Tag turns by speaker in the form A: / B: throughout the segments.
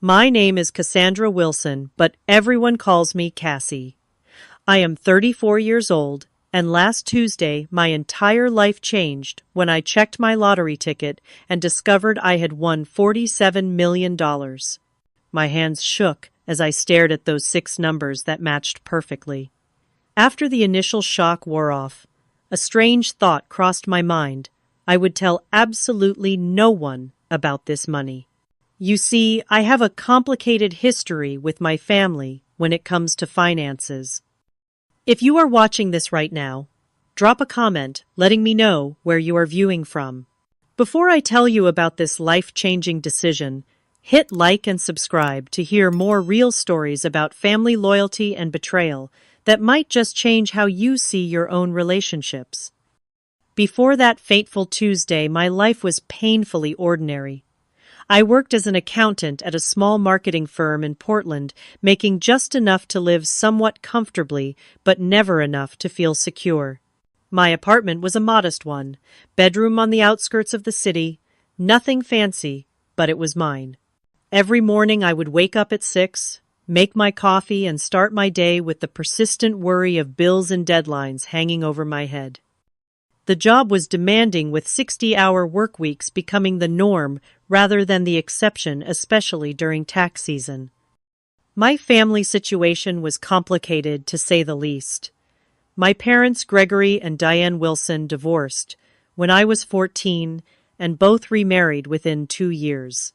A: My name is Cassandra Wilson, but everyone calls me Cassie. I am 34 years old, and last Tuesday my entire life changed when I checked my lottery ticket and discovered I had won $47 million. My hands shook as I stared at those 6 numbers that matched perfectly. After the initial shock wore off, a strange thought crossed my mind. I would tell absolutely no one about this money. You see, I have a complicated history with my family when it comes to finances. If you are watching this right now, drop a comment letting me know where you are viewing from. Before I tell you about this life-changing decision, hit like and subscribe to hear more real stories about family loyalty and betrayal that might just change how you see your own relationships. Before that fateful Tuesday, my life was painfully ordinary. I worked as an accountant at a small marketing firm in Portland, making just enough to live somewhat comfortably, but never enough to feel secure. My apartment was a modest one, bedroom on the outskirts of the city, nothing fancy, but it was mine. Every morning I would wake up at 6, make my coffee, and start my day with the persistent worry of bills and deadlines hanging over my head. The job was demanding, with 60-hour work weeks becoming the norm rather than the exception, especially during tax season. My family situation was complicated, to say the least. My parents, Gregory and Diane Wilson, divorced when I was 14 and both remarried within 2 years.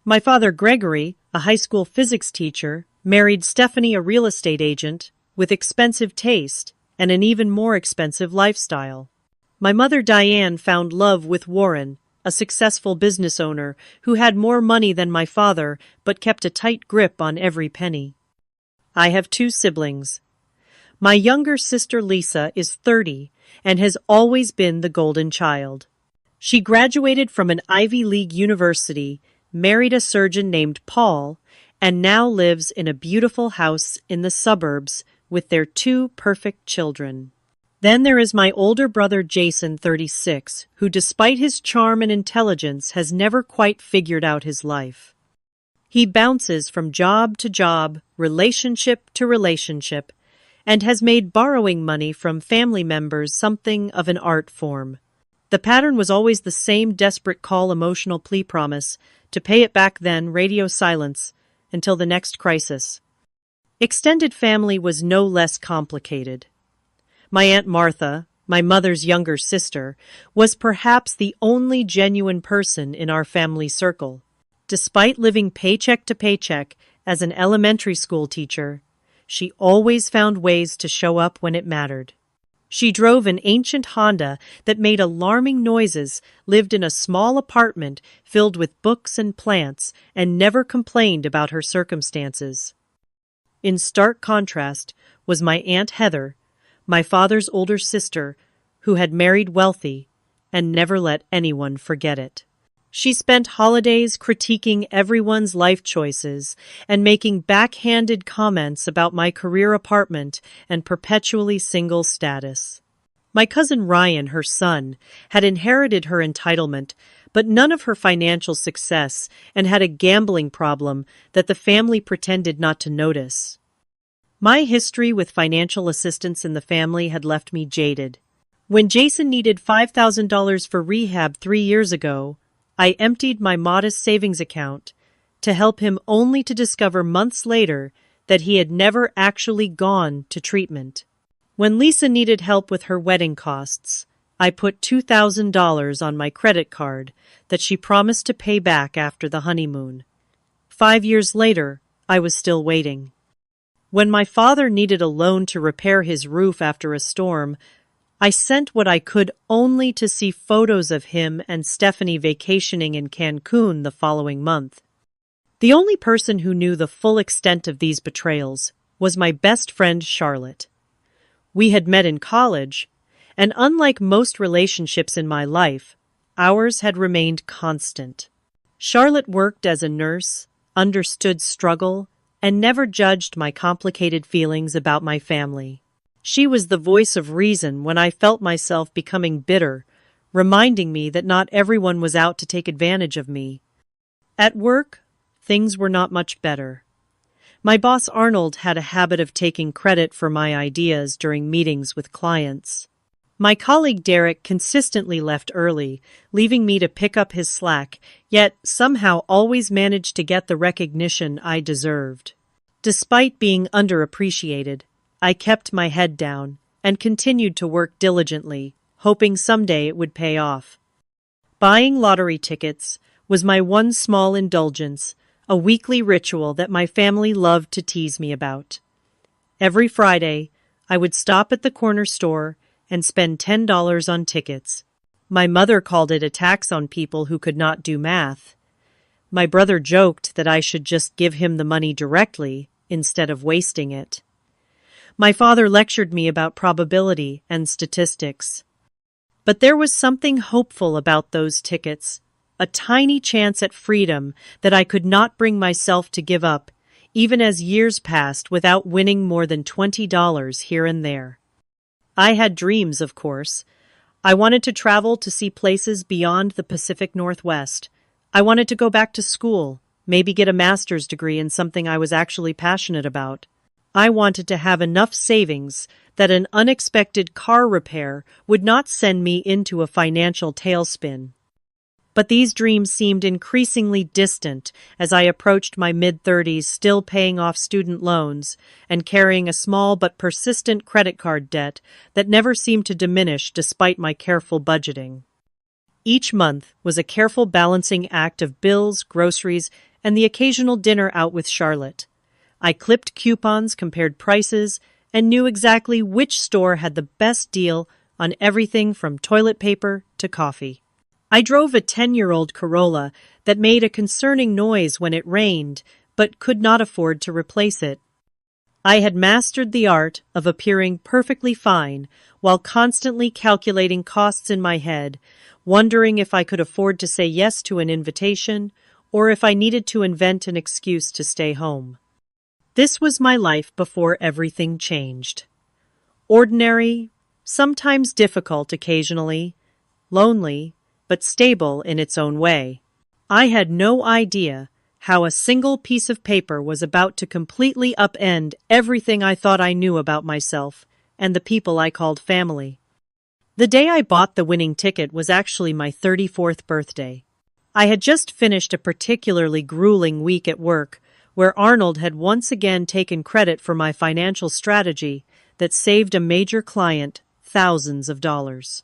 A: My father, Gregory, a high school physics teacher, married Stephanie, a real estate agent, with expensive taste and an even more expensive lifestyle. My mother, Diane, found love with Warren, a successful business owner who had more money than my father but kept a tight grip on every penny. I have 2 siblings. My younger sister, Lisa, is 30 and has always been the golden child. She graduated from an Ivy League university, married a surgeon named Paul, and now lives in a beautiful house in the suburbs with their 2 perfect children. Then there is my older brother Jason, 36, who despite his charm and intelligence has never quite figured out his life. He bounces from job to job, relationship to relationship, and has made borrowing money from family members something of an art form. The pattern was always the same desperate call, emotional plea, promise to pay it back, then radio silence until the next crisis. Extended family was no less complicated. My Aunt Martha, my mother's younger sister, was perhaps the only genuine person in our family circle. Despite living paycheck to paycheck as an elementary school teacher, she always found ways to show up when it mattered. She drove an ancient Honda that made alarming noises, lived in a small apartment filled with books and plants, and never complained about her circumstances. In stark contrast was my Aunt Heather, my father's older sister, who had married wealthy and never let anyone forget it. She spent holidays critiquing everyone's life choices and making backhanded comments about my career, apartment, and perpetually single status. My cousin Ryan, her son, had inherited her entitlement, but none of her financial success, and had a gambling problem that the family pretended not to notice. My history with financial assistance in the family had left me jaded. When Jason needed $5,000 for rehab 3 years ago, I emptied my modest savings account to help him, only to discover months later that he had never actually gone to treatment. When Lisa needed help with her wedding costs, I put $2,000 on my credit card that she promised to pay back after the honeymoon. 5 years later, I was still waiting. When my father needed a loan to repair his roof after a storm, I sent what I could only to see photos of him and Stephanie vacationing in Cancun the following month. The only person who knew the full extent of these betrayals was my best friend Charlotte. We had met in college, and unlike most relationships in my life, ours had remained constant. Charlotte worked as a nurse, understood struggle, and never judged my complicated feelings about my family. She was the voice of reason when I felt myself becoming bitter, reminding me that not everyone was out to take advantage of me. At work, things were not much better. My boss Arnold had a habit of taking credit for my ideas during meetings with clients. My colleague Derek consistently left early, leaving me to pick up his slack, yet somehow always managed to get the recognition I deserved. Despite being underappreciated, I kept my head down and continued to work diligently, hoping someday it would pay off. Buying lottery tickets was my one small indulgence, a weekly ritual that my family loved to tease me about. Every Friday, I would stop at the corner store and spend $10 on tickets. My mother called it a tax on people who could not do math. My brother joked that I should just give him the money directly instead of wasting it. My father lectured me about probability and statistics. But there was something hopeful about those tickets, a tiny chance at freedom that I could not bring myself to give up, even as years passed without winning more than $20 here and there. I had dreams, of course. I wanted to travel to see places beyond the Pacific Northwest. I wanted to go back to school, maybe get a master's degree in something I was actually passionate about. I wanted to have enough savings that an unexpected car repair would not send me into a financial tailspin. But these dreams seemed increasingly distant as I approached my mid-30s, still paying off student loans and carrying a small but persistent credit card debt that never seemed to diminish despite my careful budgeting. Each month was a careful balancing act of bills, groceries, and the occasional dinner out with Charlotte. I clipped coupons, compared prices, and knew exactly which store had the best deal on everything from toilet paper to coffee. I drove a 10-year-old Corolla that made a concerning noise when it rained, but could not afford to replace it. I had mastered the art of appearing perfectly fine while constantly calculating costs in my head, wondering if I could afford to say yes to an invitation or if I needed to invent an excuse to stay home. This was my life before everything changed. Ordinary, sometimes difficult occasionally, lonely, but stable in its own way. I had no idea how a single piece of paper was about to completely upend everything I thought I knew about myself and the people I called family. The day I bought the winning ticket was actually my 34th birthday. I had just finished a particularly grueling week at work, where Arnold had once again taken credit for my financial strategy that saved a major client thousands of dollars.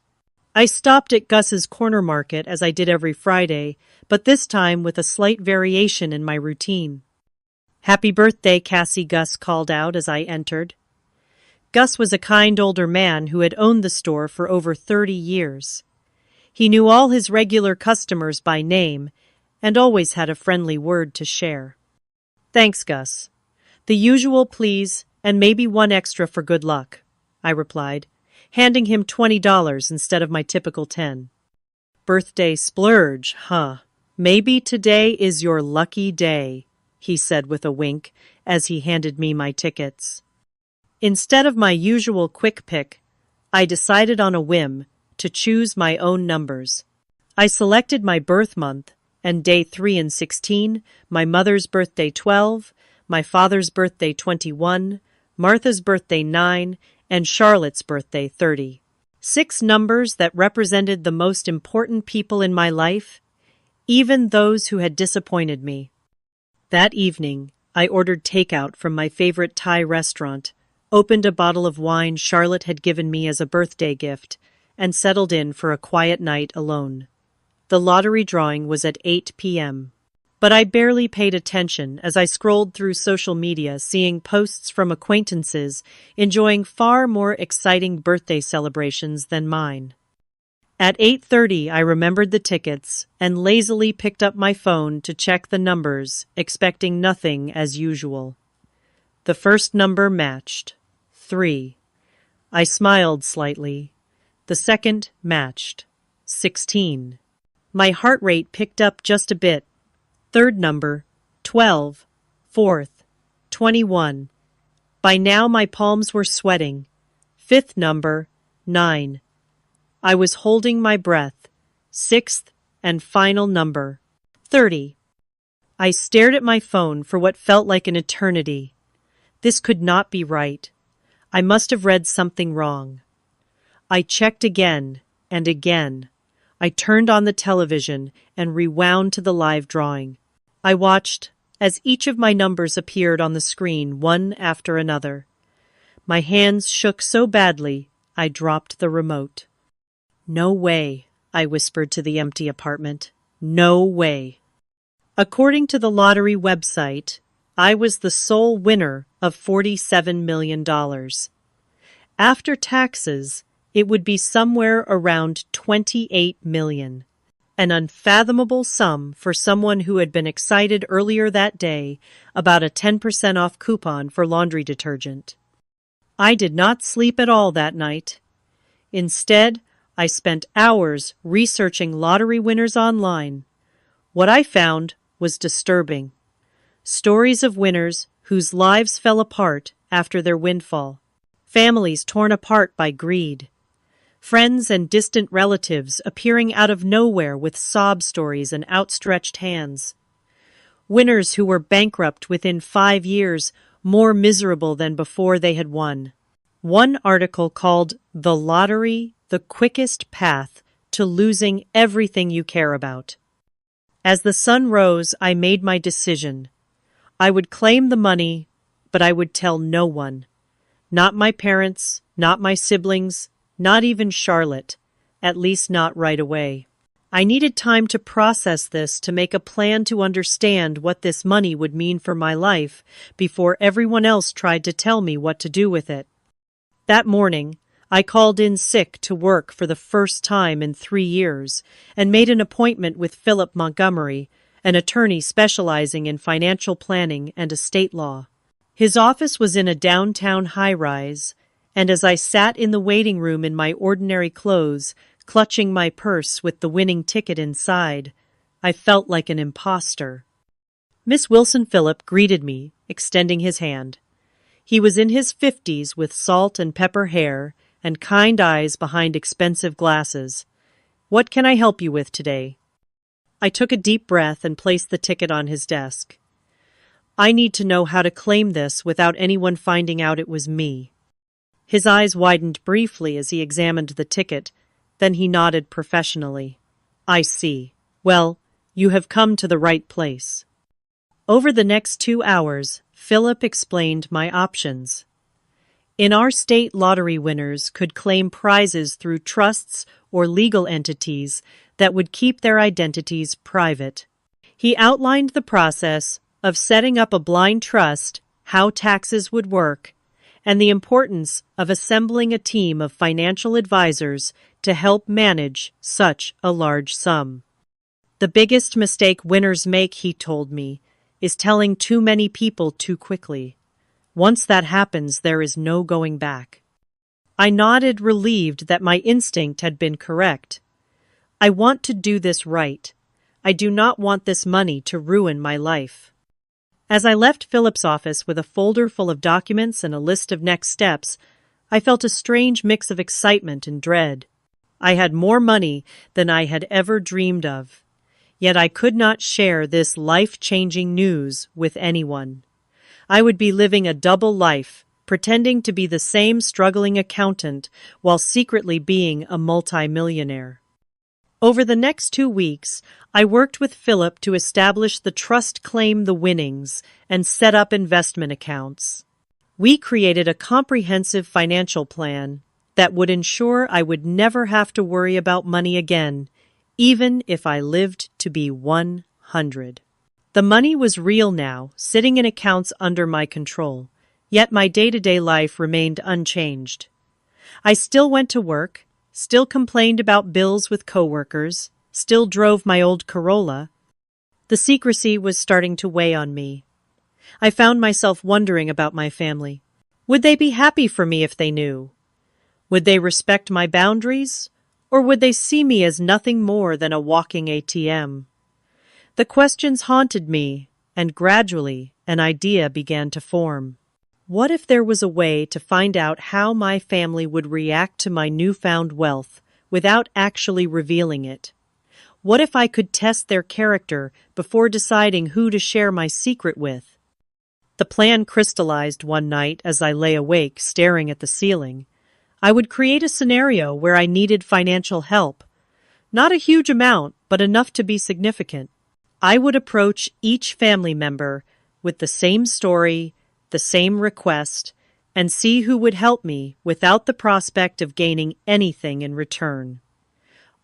A: I stopped at Gus's corner market as I did every Friday, but this time with a slight variation in my routine. "Happy birthday, Cassie," Gus called out as I entered. Gus was a kind older man who had owned the store for over 30 years. He knew all his regular customers by name and always had a friendly word to share. "Thanks, Gus. The usual please, and maybe one extra for good luck," I replied, handing him $20 instead of my typical 10. "Birthday splurge, huh? Maybe today is your lucky day," he said with a wink as he handed me my tickets. Instead of my usual quick pick, I decided on a whim to choose my own numbers. I selected my birth month and day 3 and 16, my mother's birthday 12, my father's birthday 21, Martha's birthday 9, and Charlotte's birthday 30. 6 numbers that represented the most important people in my life, even those who had disappointed me. That evening, I ordered takeout from my favorite Thai restaurant, opened a bottle of wine Charlotte had given me as a birthday gift, and settled in for a quiet night alone. The lottery drawing was at 8 p.m. But I barely paid attention as I scrolled through social media, seeing posts from acquaintances enjoying far more exciting birthday celebrations than mine. At 8:30, I remembered the tickets and lazily picked up my phone to check the numbers, expecting nothing as usual. The first number matched. 3. I smiled slightly. The second matched. 16. My heart rate picked up just a bit. Third number, 12. Fourth, 21. By now my palms were sweating. Fifth number, 9. I was holding my breath. Sixth and final number, 30. I stared at my phone for what felt like an eternity. This could not be right. I must have read something wrong. I checked again and again. I turned on the television and rewound to the live drawing. I watched as each of my numbers appeared on the screen one after another. My hands shook so badly, I dropped the remote. "No way," I whispered to the empty apartment. "No way." According to the lottery website, I was the sole winner of $47 million. After taxes, it would be somewhere around $28 million. An unfathomable sum for someone who had been excited earlier that day about a 10% off coupon for laundry detergent. I did not sleep at all that night. Instead, I spent hours researching lottery winners online. What I found was disturbing. Stories of winners whose lives fell apart after their windfall. Families torn apart by greed. Friends and distant relatives appearing out of nowhere with sob stories and outstretched hands. Winners who were bankrupt within 5 years, more miserable than before they had won. One article called "The Lottery, the Quickest Path to Losing Everything You Care About." As the sun rose, I made my decision. I would claim the money, but I would tell no one. Not my parents, not my siblings, not even Charlotte, at least not right away. I needed time to process this, to make a plan to understand what this money would mean for my life before everyone else tried to tell me what to do with it. That morning, I called in sick to work for the first time in 3 years and made an appointment with Philip Montgomery, an attorney specializing in financial planning and estate law. His office was in a downtown high-rise, and as I sat in the waiting room in my ordinary clothes, clutching my purse with the winning ticket inside, I felt like an imposter. Miss Wilson Phillip greeted me, extending his hand. He was in his 50s with salt and pepper hair and kind eyes behind expensive glasses. "What can I help you with today?" I took a deep breath and placed the ticket on his desk. "I need to know how to claim this without anyone finding out it was me." His eyes widened briefly as he examined the ticket, then he nodded professionally. "I see. Well, you have come to the right place." Over the next 2 hours, Philip explained my options. In our state, lottery winners could claim prizes through trusts or legal entities that would keep their identities private. He outlined the process of setting up a blind trust, how taxes would work, and the importance of assembling a team of financial advisors to help manage such a large sum. The biggest mistake winners make, he told me, is telling too many people too quickly. Once that happens, there is no going back. I nodded, relieved that my instinct had been correct. I want to do this right. I do not want this money to ruin my life. As I left Philip's office with a folder full of documents and a list of next steps, I felt a strange mix of excitement and dread. I had more money than I had ever dreamed of, yet I could not share this life-changing news with anyone. I would be living a double life, pretending to be the same struggling accountant while secretly being a multimillionaire. Over the next 2 weeks, I worked with Philip to establish the trust, claim the winnings, and set up investment accounts. We created a comprehensive financial plan that would ensure I would never have to worry about money again, even if I lived to be 100. The money was real now, sitting in accounts under my control, yet my day-to-day life remained unchanged. I still went to work, still complained about bills with coworkers, still drove my old Corolla. The secrecy was starting to weigh on me. I found myself wondering about my family. Would they be happy for me if they knew? Would they respect my boundaries, or would they see me as nothing more than a walking ATM? The questions haunted me, and gradually an idea began to form. What if there was a way to find out how my family would react to my newfound wealth without actually revealing it? What if I could test their character before deciding who to share my secret with? The plan crystallized one night as I lay awake, staring at the ceiling. I would create a scenario where I needed financial help. Not a huge amount, but enough to be significant. I would approach each family member with the same story, the same request, and see who would help me without the prospect of gaining anything in return.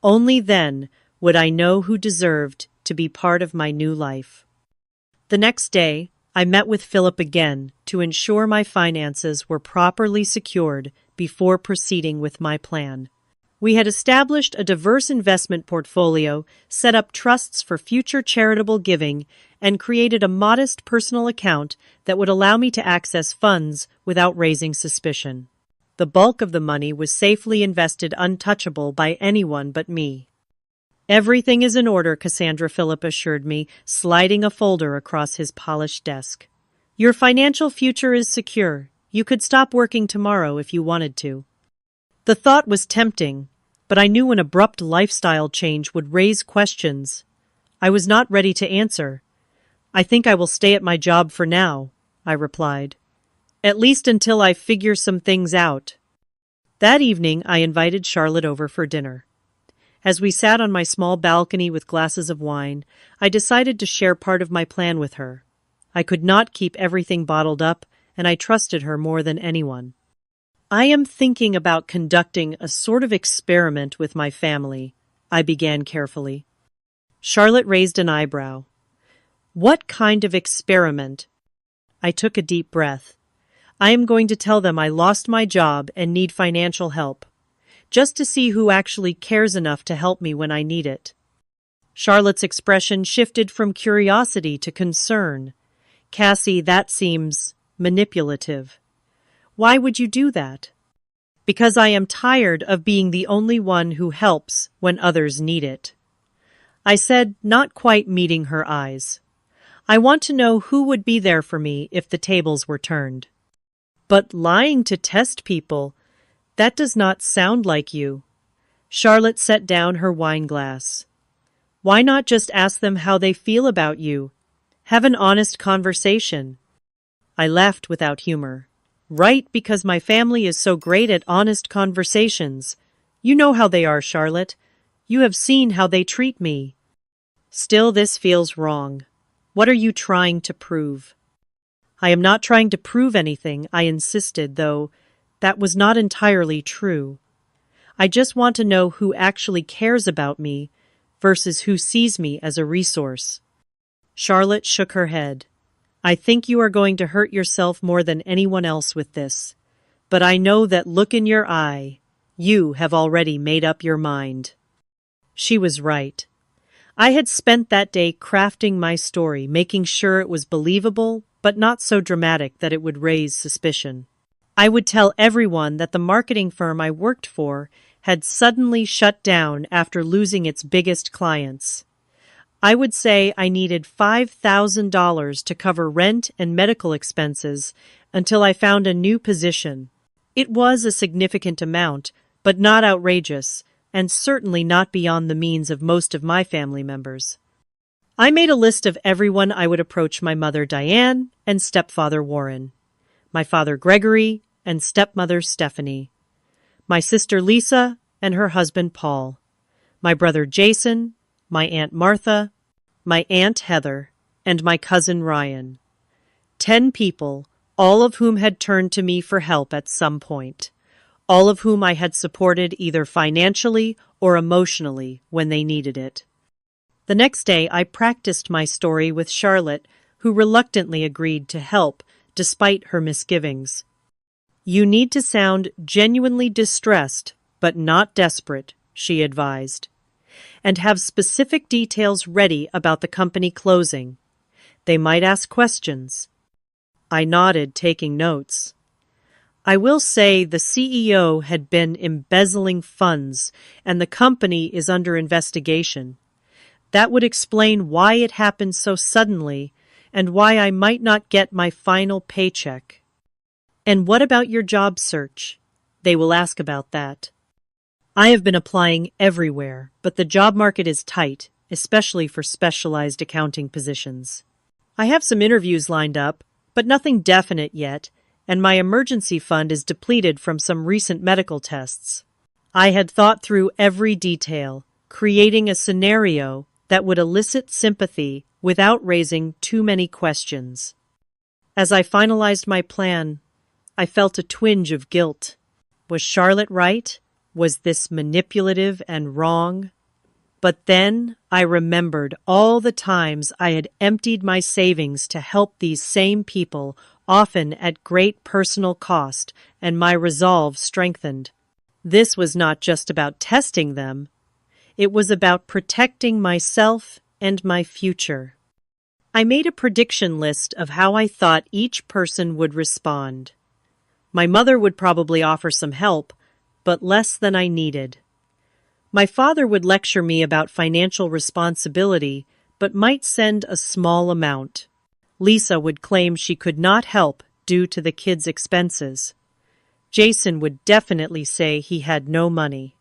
A: Only then would I know who deserved to be part of my new life. The next day, I met with Philip again to ensure my finances were properly secured before proceeding with my plan. We had established a diverse investment portfolio, set up trusts for future charitable giving, and created a modest personal account that would allow me to access funds without raising suspicion. The bulk of the money was safely invested, untouchable by anyone but me. "Everything is in order," Cassandra Phillip assured me, sliding a folder across his polished desk. "Your financial future is secure. You could stop working tomorrow if you wanted to." The thought was tempting, but I knew an abrupt lifestyle change would raise questions. I was not ready to answer. "I think I will stay at my job for now," I replied. "At least until I figure some things out." That evening, I invited Charlotte over for dinner. As we sat on my small balcony with glasses of wine, I decided to share part of my plan with her. I could not keep everything bottled up, and I trusted her more than anyone. "I am thinking about conducting a sort of experiment with my family," I began carefully. Charlotte raised an eyebrow. "What kind of experiment?" I took a deep breath. "I am going to tell them I lost my job and need financial help, just to see who actually cares enough to help me when I need it." Charlotte's expression shifted from curiosity to concern. "Cassie, that seems manipulative." "Why would you do that?" "Because I am tired of being the only one who helps when others need it," I said, not quite meeting her eyes. "I want to know who would be there for me if the tables were turned." "But lying to test people, that does not sound like you." Charlotte set down her wine glass. "Why not just ask them how they feel about you? Have an honest conversation." I laughed without humor. "Right, because my family is so great at honest conversations. You know how they are, Charlotte. You have seen how they treat me." "Still, this feels wrong. What are you trying to prove?" "I am not trying to prove anything," I insisted, though that was not entirely true. "I just want to know who actually cares about me versus who sees me as a resource." Charlotte shook her head. "I think you are going to hurt yourself more than anyone else with this. But I know that look in your eye. You have already made up your mind." She was right. I had spent that day crafting my story, making sure it was believable, but not so dramatic that it would raise suspicion. I would tell everyone that the marketing firm I worked for had suddenly shut down after losing its biggest clients. I would say I needed $5,000 to cover rent and medical expenses until I found a new position. It was a significant amount, but not outrageous, and certainly not beyond the means of most of my family members. I made a list of everyone I would approach: my mother Diane and stepfather Warren, my father Gregory and stepmother Stephanie, my sister Lisa and her husband Paul, my brother Jason, my Aunt Martha, my Aunt Heather, and my cousin Ryan. 10 people, all of whom had turned to me for help at some point, all of whom I had supported either financially or emotionally when they needed it. The next day, I practiced my story with Charlotte, who reluctantly agreed to help despite her misgivings. "You need to sound genuinely distressed, but not desperate," she advised, "and have specific details ready about the company closing. They might ask questions." I nodded, taking notes. "I will say the CEO had been embezzling funds, and the company is under investigation. That would explain why it happened so suddenly, and why I might not get my final paycheck." "And what about your job search?" "They will ask about that." "I have been applying everywhere, but the job market is tight, especially for specialized accounting positions. I have some interviews lined up, but nothing definite yet, and my emergency fund is depleted from some recent medical tests. I had thought through every detail, creating a scenario that would elicit sympathy without raising too many questions. As I finalized my plan, I felt a twinge of guilt. Was Charlotte right? Was this manipulative and wrong? But then I remembered all the times I had emptied my savings to help these same people, often at great personal cost, and my resolve strengthened. This was not just about testing them. It was about protecting myself and my future. I made a prediction list of how I thought each person would respond. My mother would probably offer some help, but less than I needed. My father would lecture me about financial responsibility, but might send a small amount. Lisa would claim she could not help due to the kids' expenses. Jason would definitely say he had no money.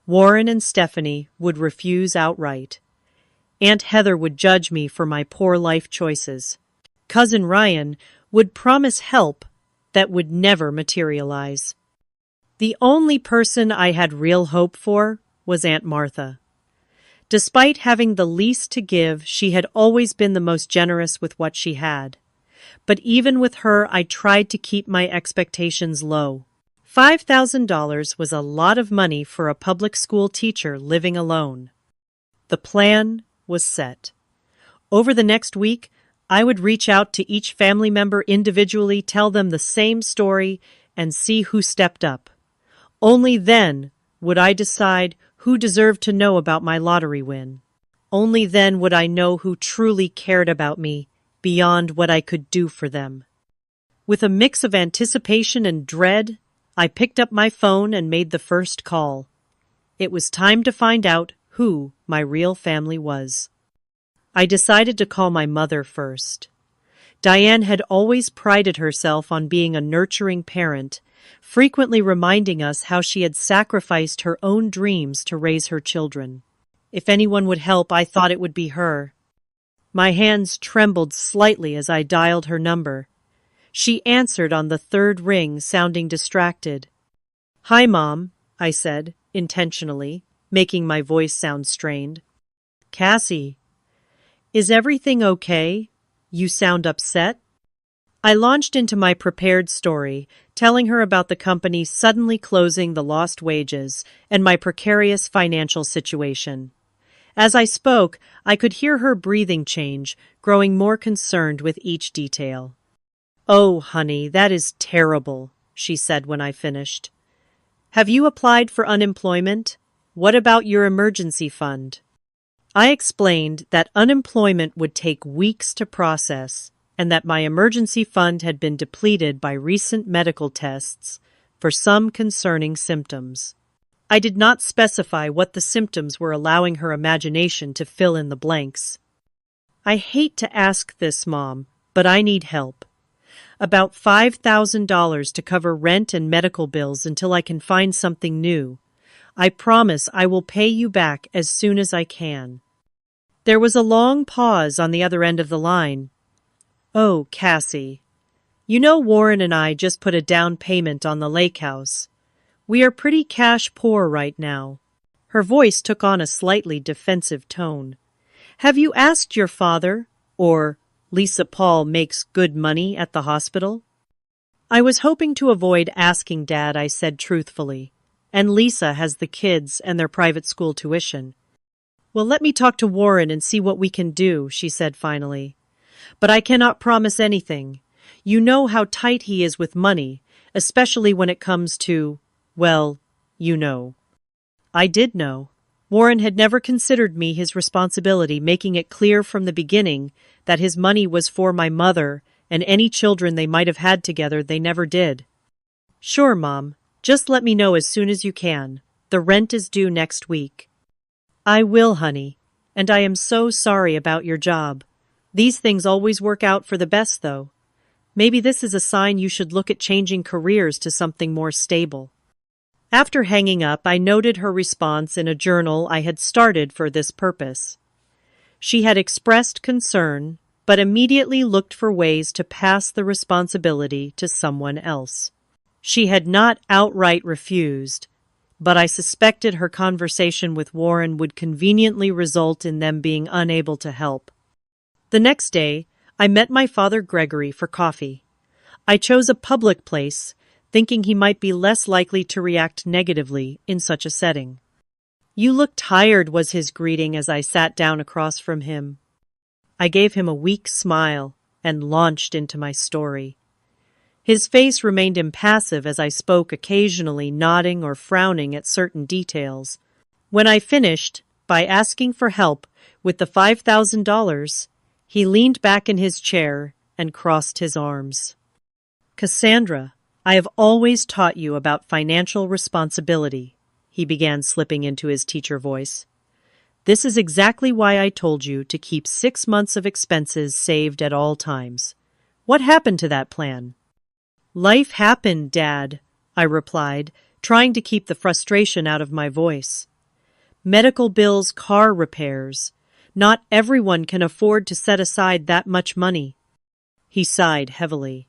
A: Warren and Stephanie would refuse outright. Aunt Heather would judge me for my poor life choices. Cousin Ryan would promise help that would never materialize. The only person I had real hope for was Aunt Martha. Despite having the least to give, she had always been the most generous with what she had. But even with her, I tried to keep my expectations low. $5,000 was a lot of money for a public school teacher living alone. The plan was set. Over the next week, I would reach out to each family member individually, tell them the same story, and see who stepped up. Only then would I decide who deserved to know about my lottery win. Only then would I know who truly cared about me beyond what I could do for them. With a mix of anticipation and dread, I picked up my phone and made the first call. It was time to find out who my real family was. I decided to call my mother first. Diane had always prided herself on being a nurturing parent, frequently reminding us how she had sacrificed her own dreams to raise her children. If anyone would help, I thought it would be her. My hands trembled slightly as I dialed her number. She answered on the third ring, sounding distracted. "Hi, Mom," I said, intentionally, making my voice sound strained. "Cassie, is everything okay? You sound upset?" I launched into my prepared story, telling her about the company suddenly closing the lost wages and my precarious financial situation. As I spoke, I could hear her breathing change, growing more concerned with each detail. "Oh, honey, that is terrible," she said when I finished. "Have you applied for unemployment? What about your emergency fund?" I explained that unemployment would take weeks to process, and that my emergency fund had been depleted by recent medical tests for some concerning symptoms. I did not specify what the symptoms were, allowing her imagination to fill in the blanks. "I hate to ask this, Mom, but I need help. About $5,000 to cover rent and medical bills until I can find something new. I promise I will pay you back as soon as I can." There was a long pause on the other end of the line. "Oh, Cassie, you know Warren and I just put a down payment on the lake house. We are pretty cash poor right now." Her voice took on a slightly defensive tone. "Have you asked your father, or Lisa Paul makes good money at the hospital?" I was hoping to avoid asking Dad, I said truthfully. "And Lisa has the kids and their private school tuition." "Well, let me talk to Warren and see what we can do," she said finally. "But I cannot promise anything. You know how tight he is with money, especially when it comes to, well, you know." I did know. Warren had never considered me his responsibility, making it clear from the beginning that his money was for my mother and any children they might have had together. They never did. "Sure, Mom. Just let me know as soon as you can. The rent is due next week." "I will, honey. And I am so sorry about your job. These things always work out for the best, though. Maybe this is a sign you should look at changing careers to something more stable." After hanging up, I noted her response in a journal I had started for this purpose. She had expressed concern, but immediately looked for ways to pass the responsibility to someone else. She had not outright refused, but I suspected her conversation with Warren would conveniently result in them being unable to help. The next day, I met my father Gregory for coffee. I chose a public place, thinking he might be less likely to react negatively in such a setting. "You look tired," was his greeting as I sat down across from him. I gave him a weak smile and launched into my story. His face remained impassive as I spoke, occasionally nodding or frowning at certain details. When I finished, by asking for help with the $5,000, he leaned back in his chair and crossed his arms. "Cassandra, I have always taught you about financial responsibility," he began, slipping into his teacher voice. "This is exactly why I told you to keep 6 months of expenses saved at all times. What happened to that plan?" "Life happened, Dad," I replied, trying to keep the frustration out of my voice. "Medical bills, car repairs. Not everyone can afford to set aside that much money." He sighed heavily.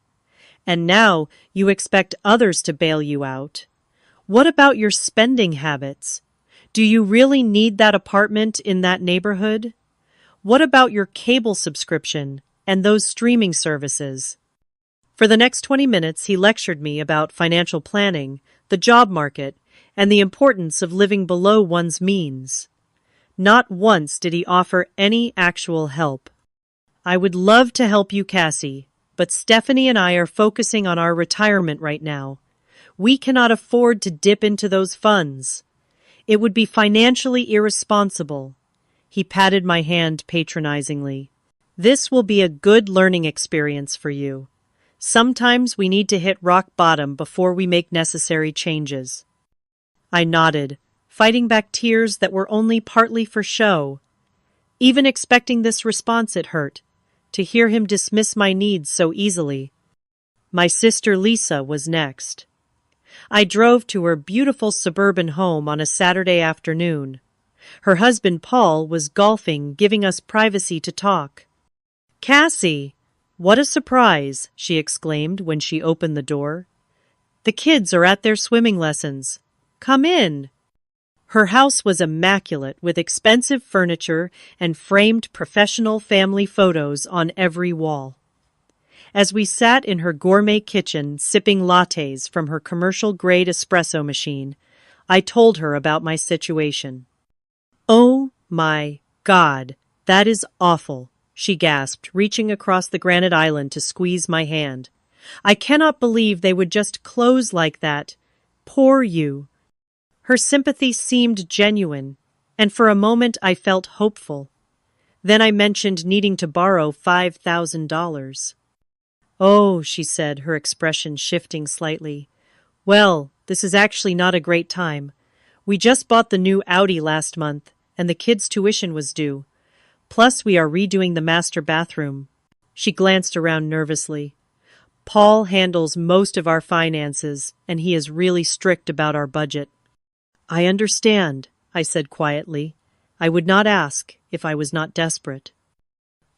A: "And now you expect others to bail you out. What about your spending habits? Do you really need that apartment in that neighborhood? What about your cable subscription and those streaming services?" For the next 20 minutes, he lectured me about financial planning, the job market, and the importance of living below one's means. Not once did he offer any actual help. "I would love to help you, Cassie, but Stephanie and I are focusing on our retirement right now. We cannot afford to dip into those funds. It would be financially irresponsible." He patted my hand patronizingly. "This will be a good learning experience for you. Sometimes we need to hit rock bottom before we make necessary changes." I nodded, fighting back tears that were only partly for show. Even expecting this response, it hurt, to hear him dismiss my needs so easily. My sister Lisa was next. I drove to her beautiful suburban home on a Saturday afternoon. Her husband Paul was golfing, giving us privacy to talk. "Cassie, what a surprise!" she exclaimed when she opened the door. "The kids are at their swimming lessons. Come in." Her house was immaculate, with expensive furniture and framed professional family photos on every wall. As we sat in her gourmet kitchen, sipping lattes from her commercial-grade espresso machine, I told her about my situation. "Oh my God, that is awful," she gasped, reaching across the granite island to squeeze my hand. "I cannot believe they would just close like that. Poor you." Her sympathy seemed genuine, and for a moment I felt hopeful. Then I mentioned needing to borrow $5,000. "Oh," she said, her expression shifting slightly. "Well, this is actually not a great time. We just bought the new Audi last month, and the kids' tuition was due. Plus, we are redoing the master bathroom." She glanced around nervously. "Paul handles most of our finances, and he is really strict about our budget." "I understand," I said quietly. "I would not ask if I was not desperate."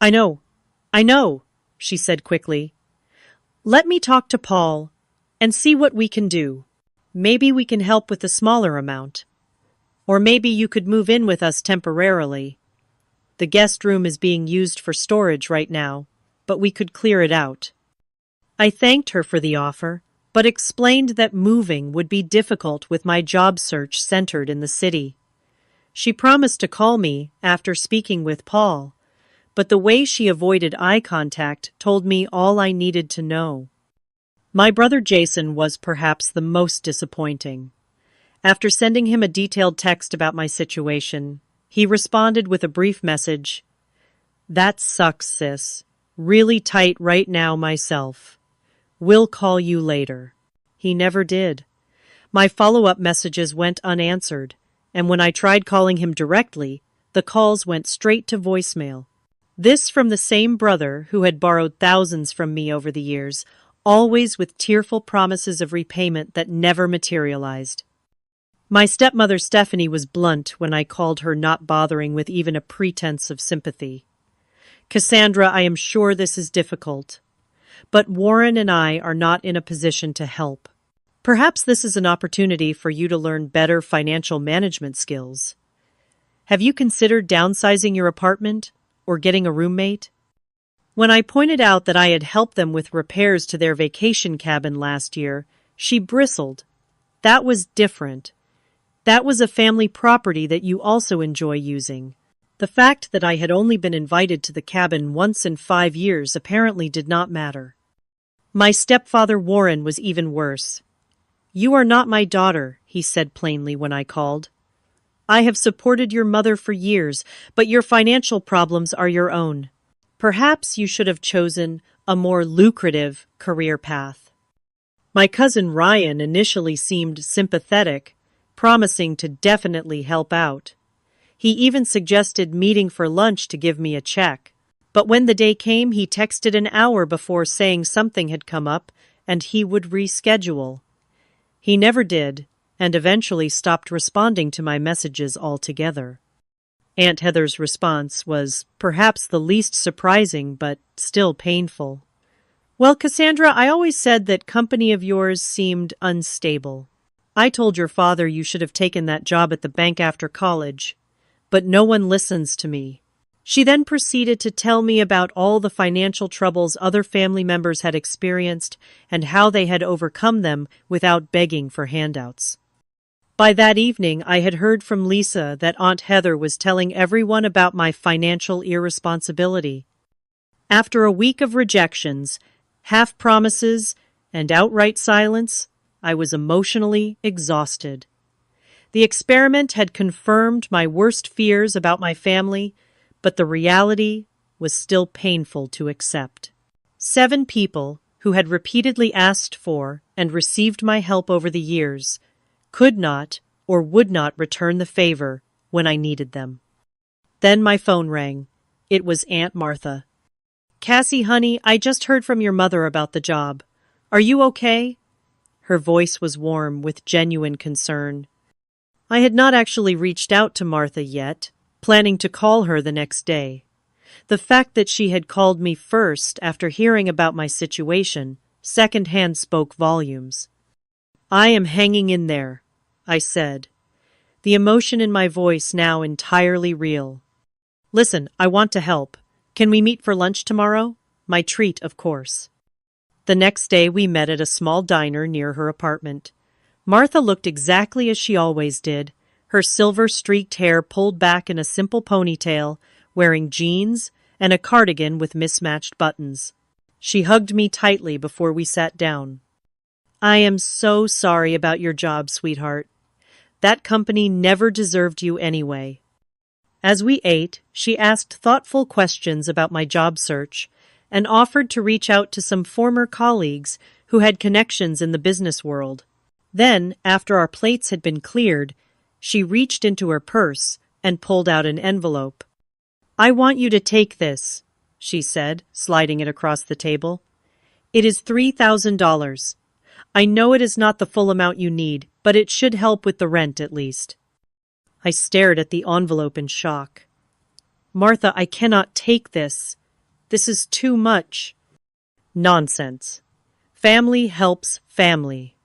A: I know," she said quickly. "Let me talk to Paul and see what we can do. Maybe we can help with a smaller amount. Or maybe you could move in with us temporarily. The guest room is being used for storage right now, but we could clear it out." I thanked her for the offer, but explained that moving would be difficult with my job search centered in the city. She promised to call me after speaking with Paul, but the way she avoided eye contact told me all I needed to know. My brother Jason was perhaps the most disappointing. After sending him a detailed text about my situation, he responded with a brief message. "That sucks, sis. Really tight right now myself. We'll call you later." He never did. My follow-up messages went unanswered, and when I tried calling him directly, the calls went straight to voicemail. This from the same brother who had borrowed thousands from me over the years, always with tearful promises of repayment that never materialized. My stepmother Stephanie was blunt when I called her not bothering with even a pretense of sympathy. Cassandra, I am sure this is difficult, but Warren and I are not in a position to help. Perhaps this is an opportunity for you to learn better financial management skills. Have you considered downsizing your apartment or getting a roommate? When I pointed out that I had helped them with repairs to their vacation cabin last year, she bristled. That was different. That was a family property that you also enjoy using. The fact that I had only been invited to the cabin once in 5 years apparently did not matter. My stepfather Warren was even worse. You are not my daughter, he said plainly when I called. I have supported your mother for years, but your financial problems are your own. Perhaps you should have chosen a more lucrative career path. My cousin Ryan initially seemed sympathetic, promising to definitely help out. He even suggested meeting for lunch to give me a check. But when the day came, he texted an hour before saying something had come up and he would reschedule. He never did, and eventually stopped responding to my messages altogether. Aunt Heather's response was perhaps the least surprising, but still painful. Well, Cassandra, I always said that company of yours seemed unstable. I told your father you should have taken that job at the bank after college, but no one listens to me. She then proceeded to tell me about all the financial troubles other family members had experienced and how they had overcome them without begging for handouts. By that evening, I had heard from Lisa that Aunt Heather was telling everyone about my financial irresponsibility. After a week of rejections, half promises, and outright silence, I was emotionally exhausted. The experiment had confirmed my worst fears about my family, but the reality was still painful to accept. 7 people who had repeatedly asked for and received my help over the years could not or would not return the favor when I needed them. Then my phone rang. It was Aunt Martha. Cassie, honey, I just heard from your mother about the job. Are you okay? Her voice was warm with genuine concern. I had not actually reached out to Martha yet, planning to call her the next day. The fact that she had called me first after hearing about my situation secondhand spoke volumes. I am hanging in there, I said, the emotion in my voice now entirely real. Listen, I want to help. Can we meet for lunch tomorrow? My treat, of course. The next day we met at a small diner near her apartment. Martha looked exactly as she always did, her silver-streaked hair pulled back in a simple ponytail, wearing jeans and a cardigan with mismatched buttons. She hugged me tightly before we sat down. I am so sorry about your job, sweetheart. That company never deserved you anyway. As we ate, she asked thoughtful questions about my job search and offered to reach out to some former colleagues who had connections in the business world. Then, after our plates had been cleared, she reached into her purse and pulled out an envelope. I want you to take this, she said, sliding it across the table. It is $3,000. I know it is not the full amount you need, but it should help with the rent at least. I stared at the envelope in shock. Martha, I cannot take this. This is too much. Nonsense. Family helps family.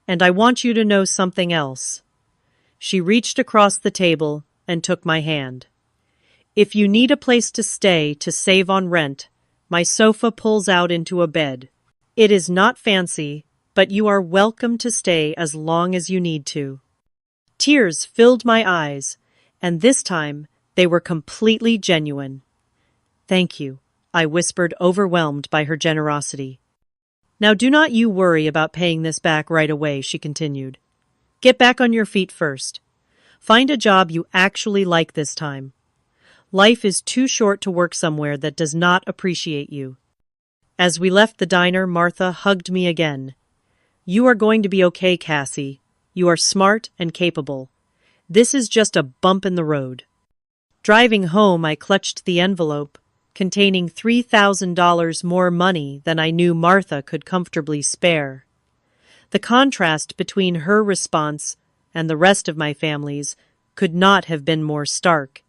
A: And I want you to know something else. She reached across the table and took my hand. If you need a place to stay to save on rent, my sofa pulls out into a bed. It is not fancy, but you are welcome to stay as long as you need to. Tears filled my eyes, and this time they were completely genuine. Thank you, I whispered, overwhelmed by her generosity. Now do not you worry about paying this back right away, she continued. Get back on your feet first. Find a job you actually like this time. Life is too short to work somewhere that does not appreciate you. As we left the diner, Martha hugged me again. You are going to be okay, Cassie. You are smart and capable. This is just a bump in the road. Driving home, I clutched the envelope, containing $3,000 more money than I knew Martha could comfortably spare. The contrast between her response, and the rest of my families could not have been more stark.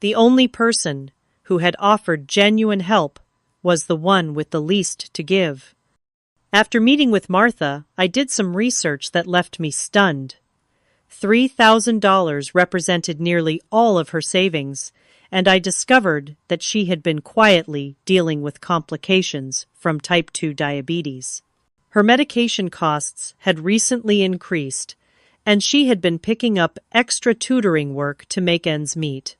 A: The only person who had offered genuine help was the one with the least to give. After meeting with Martha, I did some research that left me stunned. $3,000 represented nearly all of her savings, and I discovered that she had been quietly dealing with complications from type 2 diabetes. Her medication costs had recently increased, and she had been picking up extra tutoring work to make ends meet.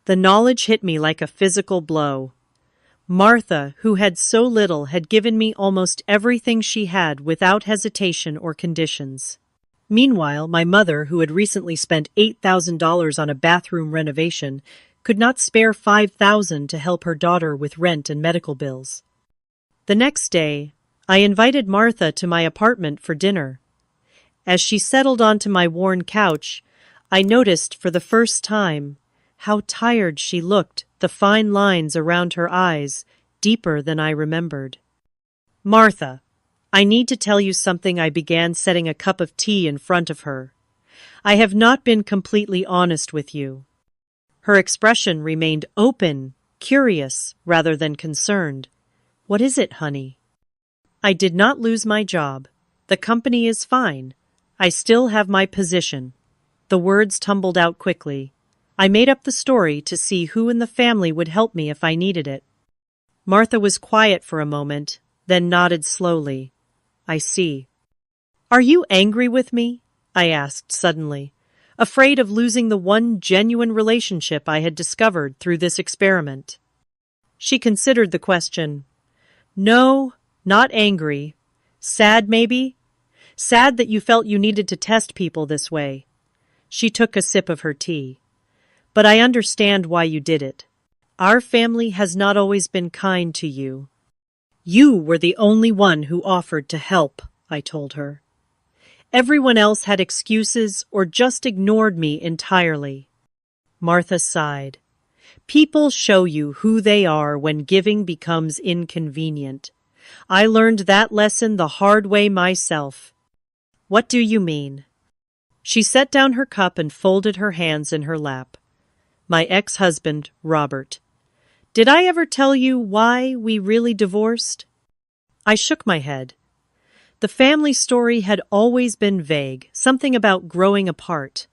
A: The knowledge hit me like a physical blow. Martha, who had so little, had given me almost everything she had without hesitation or conditions. Meanwhile, my mother, who had recently spent $8,000 on a bathroom renovation, could not spare $5,000 to help her daughter with rent and medical bills. The next day, I invited Martha to my apartment for dinner. As she settled onto my worn couch, I noticed for the first time how tired she looked, the fine lines around her eyes deeper than I remembered. "Martha, I need to tell you something." I began, setting a cup of tea in front of her. "I have not been completely honest with you." Her expression remained open, curious, rather than concerned. "What is it, honey?" "I did not lose my job. The company is fine. I still have my position." The words tumbled out quickly. I made up the story to see who in the family would help me if I needed it. Martha was quiet for a moment, then nodded slowly. "I see." "Are you angry with me?" I asked suddenly, afraid of losing the one genuine relationship I had discovered through this experiment. She considered the question. "No, not angry. Sad, maybe? Sad that you felt you needed to test people this way." She took a sip of her tea. "But I understand why you did it. Our family has not always been kind to you." "You were the only one who offered to help," I told her. "Everyone else had excuses or just ignored me entirely." Martha sighed. "People show you who they are when giving becomes inconvenient. I learned that lesson the hard way myself." "What do you mean?" She set down her cup and folded her hands in her lap. "My ex-husband, Robert. Did I ever tell you why we really divorced?" I shook my head. The family story had always been vague, something about growing apart.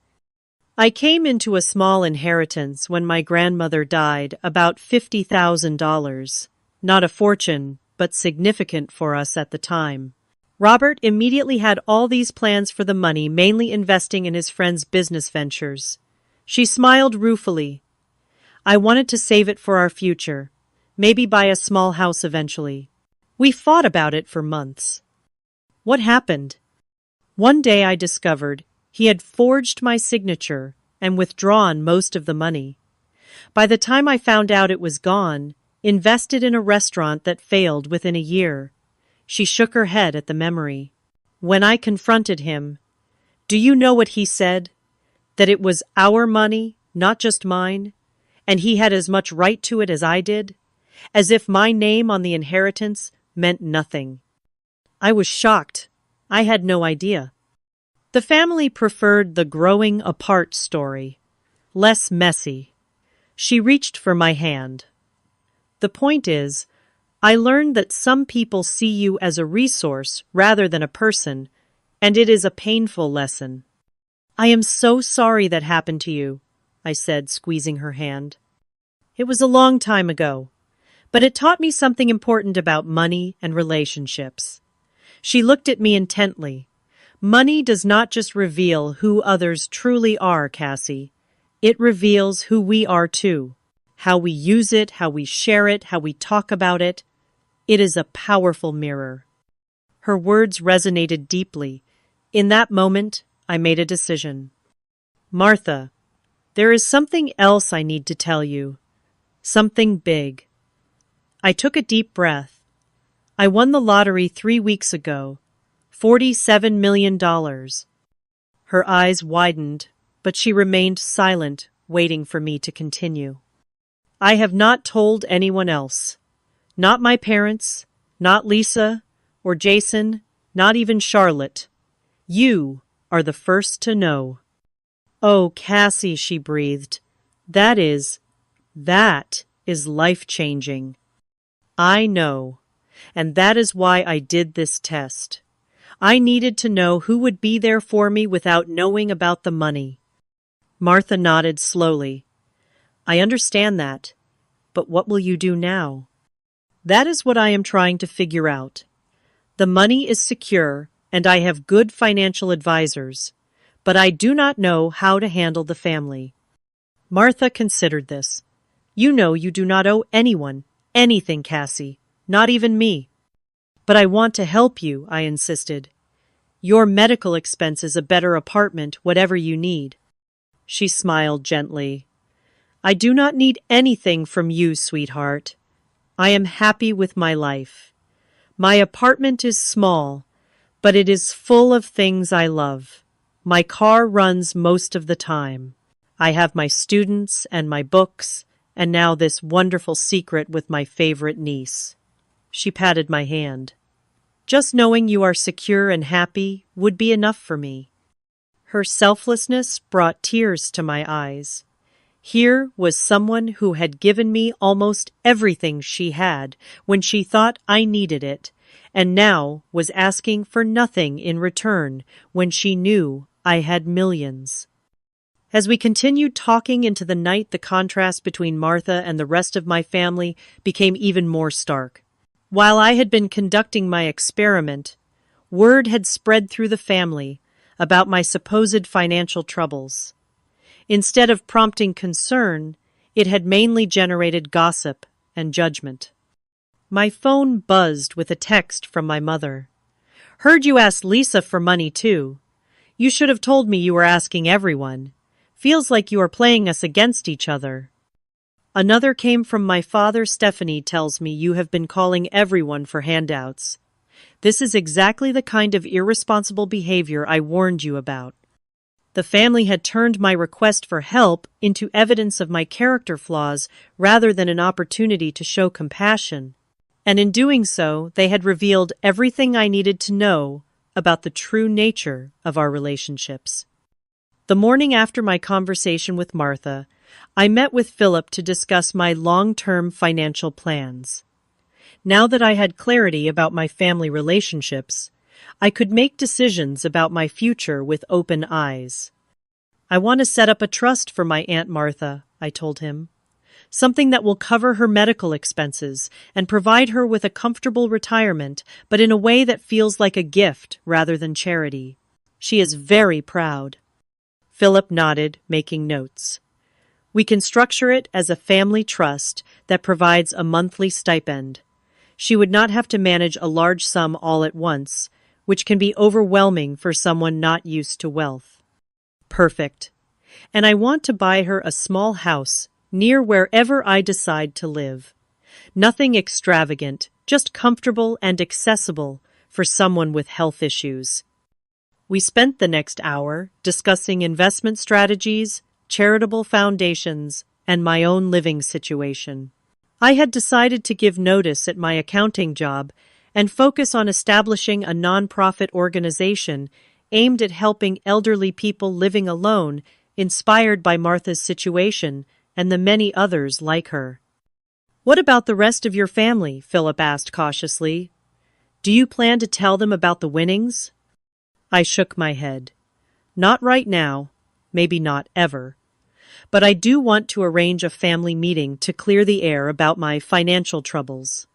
A: "I came into a small inheritance when my grandmother died, about $50,000. Not a fortune, but significant for us at the time. Robert immediately had all these plans for the money, mainly investing in his friend's business ventures." She smiled ruefully. "I wanted to save it for our future, maybe buy a small house eventually. We fought about it for months." "What happened?" "One day I discovered he had forged my signature and withdrawn most of the money. By the time I found out it was gone, invested in a restaurant that failed within a year." She shook her head at the memory. "When I confronted him, do you know what he said? That it was our money, not just mine, and he had as much right to it as I did, as if my name on the inheritance meant nothing." I was shocked. I had no idea. The family preferred the growing apart story, less messy. She reached for my hand. "The point is, I learned that some people see you as a resource rather than a person, and it is a painful lesson." "I am so sorry that happened to you," I said, squeezing her hand. "It was a long time ago, but it taught me something important about money and relationships." She looked at me intently. "Money does not just reveal who others truly are, Cassie. It reveals who we are too. How we use it, how we share it, how we talk about it. It is a powerful mirror." Her words resonated deeply. In that moment, I made a decision. "Martha, there is something else I need to tell you. Something big." I took a deep breath. "I won the lottery 3 weeks ago. $47 million. Her eyes widened, but she remained silent, waiting for me to continue. "I have not told anyone else. Not my parents, not Lisa or Jason, not even Charlotte. You are the first to know." "Oh, Cassie," she breathed. That is life-changing." "I know. And that is why I did this test. I needed to know who would be there for me without knowing about the money." Martha nodded slowly. "I understand that. But what will you do now?" "That is what I am trying to figure out. The money is secure, and I have good financial advisors, but I do not know how to handle the family." Martha considered this. "You know you do not owe anyone anything, Cassie, not even me." "But I want to help you," I insisted. "Your medical expenses, a better apartment, whatever you need." She smiled gently. "I do not need anything from you, sweetheart. I am happy with my life. My apartment is small, but it is full of things I love. My car runs most of the time. I have my students and my books, and now this wonderful secret with my favorite niece." She patted my hand. "Just knowing you are secure and happy would be enough for me." Her selflessness brought tears to my eyes. Here was someone who had given me almost everything she had when she thought I needed it, and now was asking for nothing in return when she knew I had millions. As we continued talking into the night, the contrast between Martha and the rest of my family became even more stark. While I had been conducting my experiment, word had spread through the family about my supposed financial troubles. Instead of prompting concern, it had mainly generated gossip and judgment. My phone buzzed with a text from my mother. "Heard you asked Lisa for money too. You should have told me you were asking everyone. Feels like you are playing us against each other." Another came from my father. "Stephanie tells me you have been calling everyone for handouts. This is exactly the kind of irresponsible behavior I warned you about." The family had turned my request for help into evidence of my character flaws rather than an opportunity to show compassion. And in doing so, they had revealed everything I needed to know about the true nature of our relationships. The morning after my conversation with Martha, I met with Philip to discuss my long-term financial plans. Now that I had clarity about my family relationships, I could make decisions about my future with open eyes. "I want to set up a trust for my Aunt Martha," I told him. "Something that will cover her medical expenses and provide her with a comfortable retirement, but in a way that feels like a gift rather than charity. She is very proud." Philip nodded, making notes. "We can structure it as a family trust that provides a monthly stipend. She would not have to manage a large sum all at once, which can be overwhelming for someone not used to wealth." "Perfect. And I want to buy her a small house near wherever I decide to live. Nothing extravagant, just comfortable and accessible for someone with health issues." We spent the next hour discussing investment strategies, charitable foundations, and my own living situation. I had decided to give notice at my accounting job and focus on establishing a nonprofit organization aimed at helping elderly people living alone, inspired by Martha's situation and the many others like her. "What about the rest of your family?" Philip asked cautiously. "Do you plan to tell them about the winnings?" I shook my head. "Not right now, maybe not ever. But I do want to arrange a family meeting to clear the air about my financial troubles."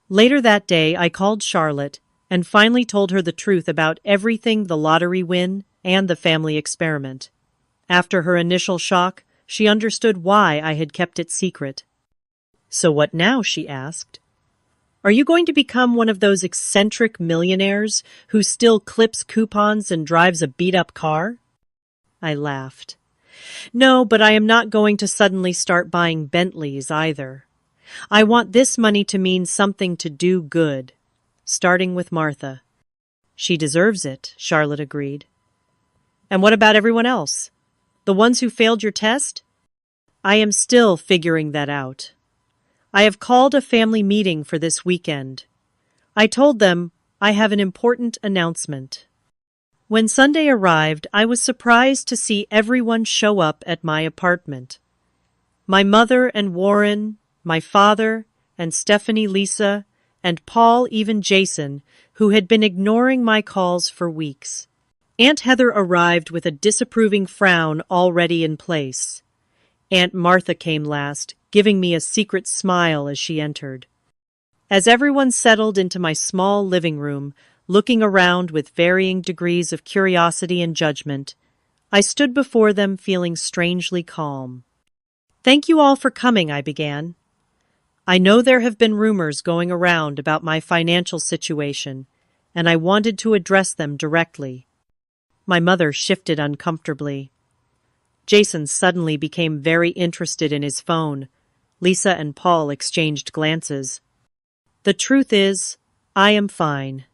A: Later that day, I called Charlotte and finally told her the truth about everything, the lottery win and the family experiment. After her initial shock, she understood why I had kept it secret. "So what now?" she asked. "Are you going to become one of those eccentric millionaires who still clips coupons and drives a beat-up car?" I laughed. "No, but I am not going to suddenly start buying Bentleys either. I want this money to mean something, to do good, starting with Martha." "She deserves it," Charlotte agreed. "And what about everyone else? The ones who failed your test?" "I am still figuring that out. I have called a family meeting for this weekend. I told them I have an important announcement." When Sunday arrived, I was surprised to see everyone show up at my apartment. My mother and Warren, my father and Stephanie Lisa, and Paul, even Jason, who had been ignoring my calls for weeks. Aunt Heather arrived with a disapproving frown already in place. Aunt Martha came last, giving me a secret smile as she entered. As everyone settled into my small living room, looking around with varying degrees of curiosity and judgment, I stood before them feeling strangely calm. "Thank you all for coming," I began. "I know there have been rumors going around about my financial situation, and I wanted to address them directly." My mother shifted uncomfortably. Jason suddenly became very interested in his phone. Lisa and Paul exchanged glances. "The truth is, I am fine.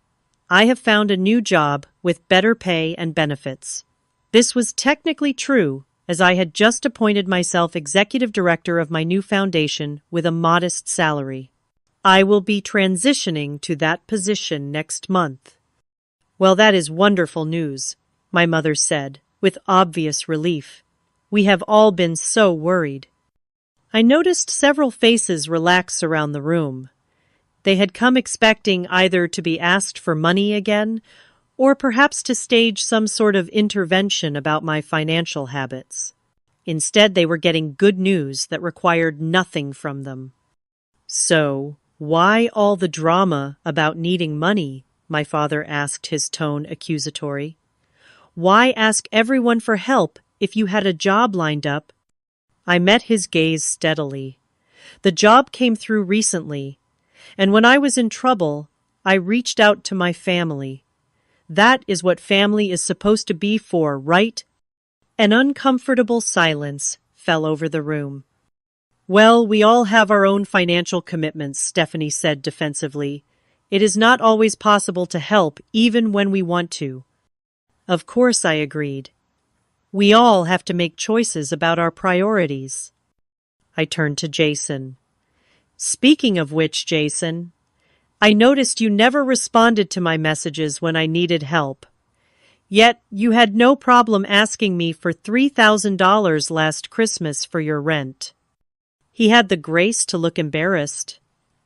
A: I have found a new job with better pay and benefits." This was technically true, as I had just appointed myself executive director of my new foundation with a modest salary. "I will be transitioning to that position next month." "Well, that is wonderful news," my mother said, with obvious relief. "We have all been so worried." I noticed several faces relax around the room. They had come expecting either to be asked for money again, or perhaps to stage some sort of intervention about my financial habits. Instead, they were getting good news that required nothing from them. "So, why all the drama about needing money?" my father asked, his tone accusatory. "Why ask everyone for help if you had a job lined up?" I met his gaze steadily. "The job came through recently, and when I was in trouble, I reached out to my family. That is what family is supposed to be for, right?" An uncomfortable silence fell over the room. "Well, we all have our own financial commitments," Stephanie said defensively. "It is not always possible to help, even when we want to." Of course, I agreed. We all have to make choices about our priorities. I turned to Jason. "Speaking of which, Jason, I noticed you never responded to my messages when I needed help. Yet you had no problem asking me for $3,000 last Christmas for your rent." He had the grace to look embarrassed.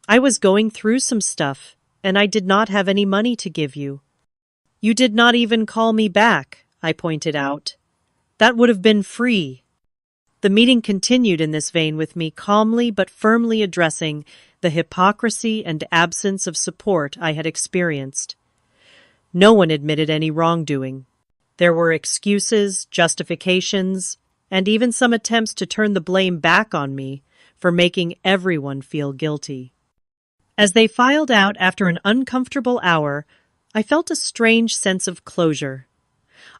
A: "I was going through some stuff, and I did not have any money to give you." "You did not even call me back," I pointed out. "That would have been free." The meeting continued in this vein, with me calmly but firmly addressing the hypocrisy and absence of support I had experienced. No one admitted any wrongdoing. There were excuses, justifications, and even some attempts to turn the blame back on me for making everyone feel guilty. As they filed out after an uncomfortable hour, I felt a strange sense of closure.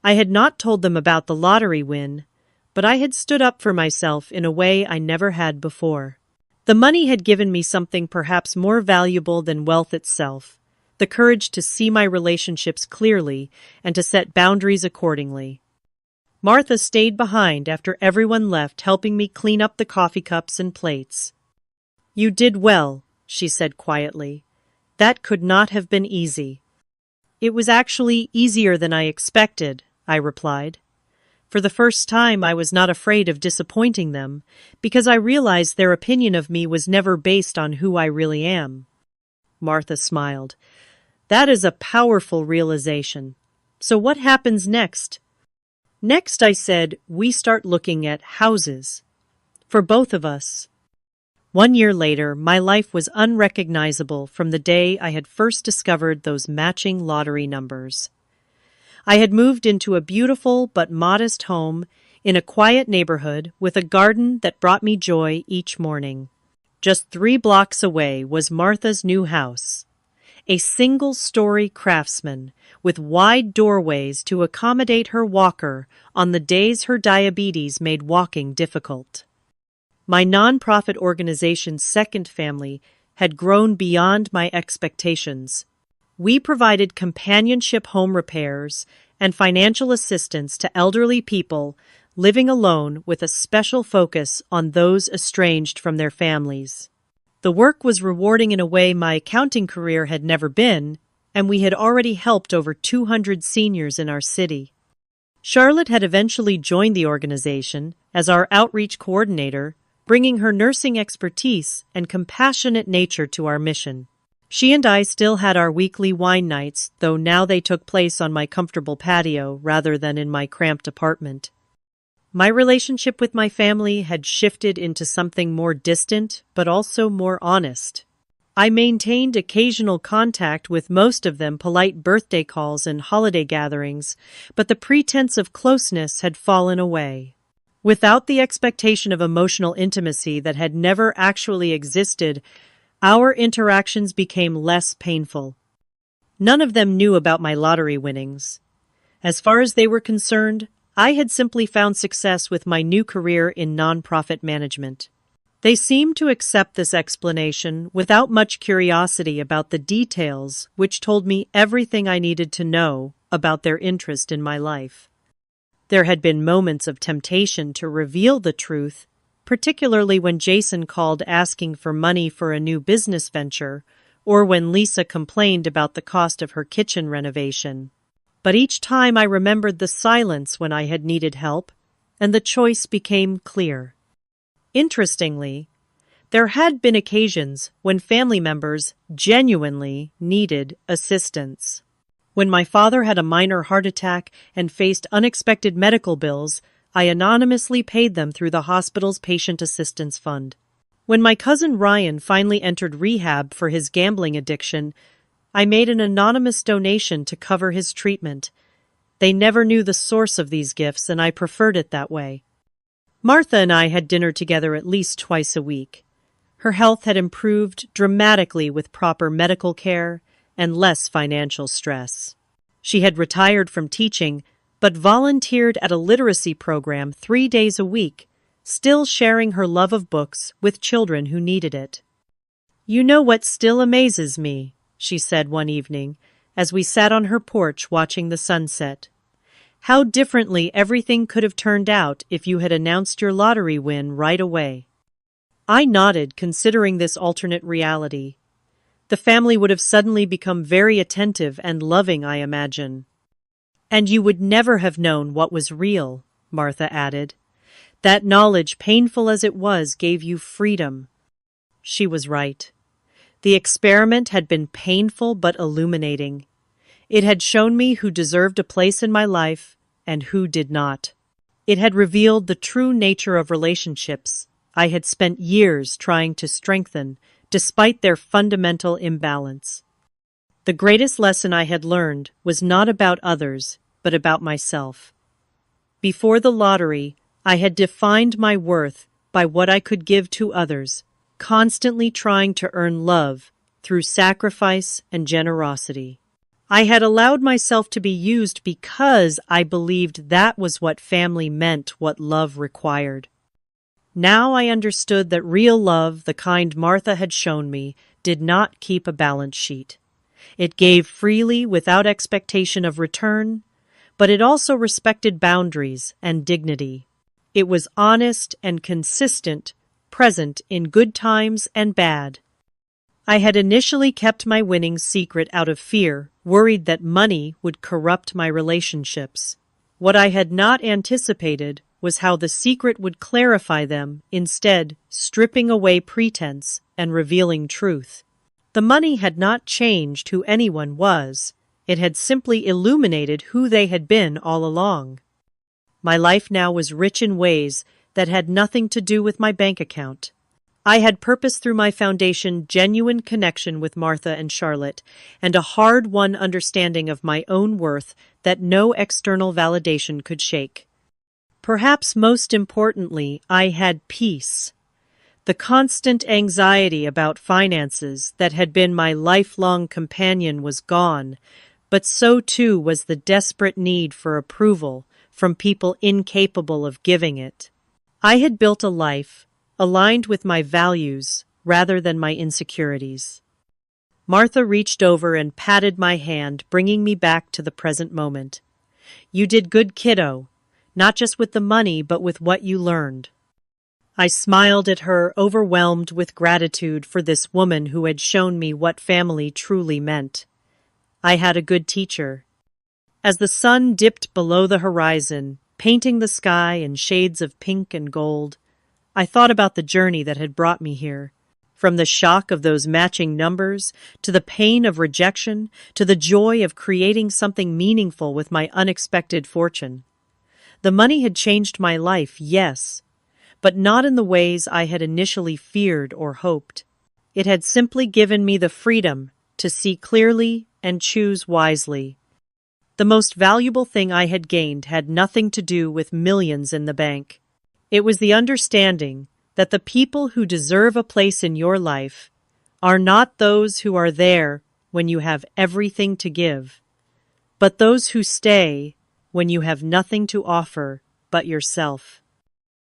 A: I had not told them about the lottery win, but I had stood up for myself in a way I never had before. The money had given me something perhaps more valuable than wealth itself: the courage to see my relationships clearly and to set boundaries accordingly. Martha stayed behind after everyone left, helping me clean up the coffee cups and plates. "You did well," she said quietly. "That could not have been easy." "It was actually easier than I expected," I replied. For the first time, I was not afraid of disappointing them, because I realized their opinion of me was never based on who I really am. Martha smiled. "That is a powerful realization. So what happens next?" "Next," I said, "we start looking at houses. For both of us." 1 year later, my life was unrecognizable from the day I had first discovered those matching lottery numbers. I had moved into a beautiful but modest home in a quiet neighborhood with a garden that brought me joy each morning. Just 3 blocks away was Martha's new house, a single-story craftsman with wide doorways to accommodate her walker on the days her diabetes made walking difficult. My nonprofit organization's second family had grown beyond my expectations. We provided companionship home repairs and financial assistance to elderly people living alone, with a special focus on those estranged from their families. The work was rewarding in a way my accounting career had never been, and we had already helped over 200 seniors in our city. Charlotte had eventually joined the organization as our outreach coordinator, bringing her nursing expertise and compassionate nature to our mission. She and I still had our weekly wine nights, though now they took place on my comfortable patio rather than in my cramped apartment. My relationship with my family had shifted into something more distant, but also more honest. I maintained occasional contact with most of them, polite birthday calls and holiday gatherings, but the pretense of closeness had fallen away. Without the expectation of emotional intimacy that had never actually existed, our interactions became less painful. None of them knew about my lottery winnings. As far as they were concerned, I had simply found success with my new career in nonprofit management. They seemed to accept this explanation without much curiosity about the details, which told me everything I needed to know about their interest in my life. There had been moments of temptation to reveal the truth, particularly when Jason called asking for money for a new business venture, or when Lisa complained about the cost of her kitchen renovation. But each time I remembered the silence when I had needed help, and the choice became clear. Interestingly, there had been occasions when family members genuinely needed assistance. When my father had a minor heart attack and faced unexpected medical bills, I anonymously paid them through the hospital's patient assistance fund. When my cousin Ryan finally entered rehab for his gambling addiction, I made an anonymous donation to cover his treatment. They never knew the source of these gifts, and I preferred it that way. Martha and I had dinner together at least twice a week. Her health had improved dramatically with proper medical care and less financial stress. She had retired from teaching, but volunteered at a literacy program 3 days a week, still sharing her love of books with children who needed it. "You know what still amazes me," she said one evening, as we sat on her porch watching the sunset. "How differently everything could have turned out if you had announced your lottery win right away." I nodded, considering this alternate reality. The family would have suddenly become very attentive and loving, I imagine. "And you would never have known what was real," Martha added. "That knowledge, painful as it was, gave you freedom." She was right. The experiment had been painful but illuminating. It had shown me who deserved a place in my life and who did not. It had revealed the true nature of relationships I had spent years trying to strengthen, despite their fundamental imbalance. The greatest lesson I had learned was not about others, but about myself. Before the lottery, I had defined my worth by what I could give to others, constantly trying to earn love through sacrifice and generosity. I had allowed myself to be used because I believed that was what family meant, what love required. Now I understood that real love, the kind Martha had shown me, did not keep a balance sheet. It gave freely without expectation of return, but it also respected boundaries and dignity. It was honest and consistent, present in good times and bad. I had initially kept my winnings secret out of fear, worried that money would corrupt my relationships. What I had not anticipated was how the secret would clarify them, instead stripping away pretense and revealing truth. The money had not changed who anyone was. It had simply illuminated who they had been all along. My life now was rich in ways that had nothing to do with my bank account. I had purpose through my foundation, genuine connection with Martha and Charlotte, and a hard-won understanding of my own worth that no external validation could shake. Perhaps most importantly, I had peace. The constant anxiety about finances that had been my lifelong companion was gone, but so too was the desperate need for approval from people incapable of giving it. I had built a life aligned with my values rather than my insecurities. Martha reached over and patted my hand, bringing me back to the present moment. "You did good, kiddo, not just with the money, but with what you learned." I smiled at her, overwhelmed with gratitude for this woman who had shown me what family truly meant. I had a good teacher. As the sun dipped below the horizon, painting the sky in shades of pink and gold, I thought about the journey that had brought me here. From the shock of those matching numbers, to the pain of rejection, to the joy of creating something meaningful with my unexpected fortune. The money had changed my life, yes, but not in the ways I had initially feared or hoped. It had simply given me the freedom to see clearly and choose wisely. The most valuable thing I had gained had nothing to do with millions in the bank. It was the understanding that the people who deserve a place in your life are not those who are there when you have everything to give, but those who stay when you have nothing to offer but yourself.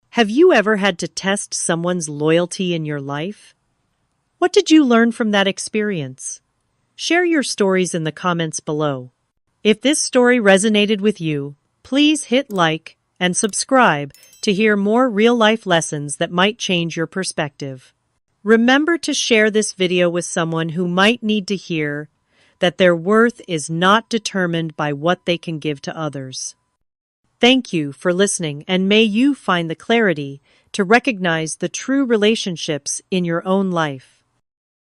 A: Have you ever had to test someone's loyalty in your life? What did you learn from that experience? Share your stories in the comments below. If this story resonated with you, please hit like and subscribe to hear more real-life lessons that might change your perspective. Remember to share this video with someone who might need to hear that their worth is not determined by what they can give to others. Thank you for listening, and may you find the clarity to recognize the true relationships in your own life.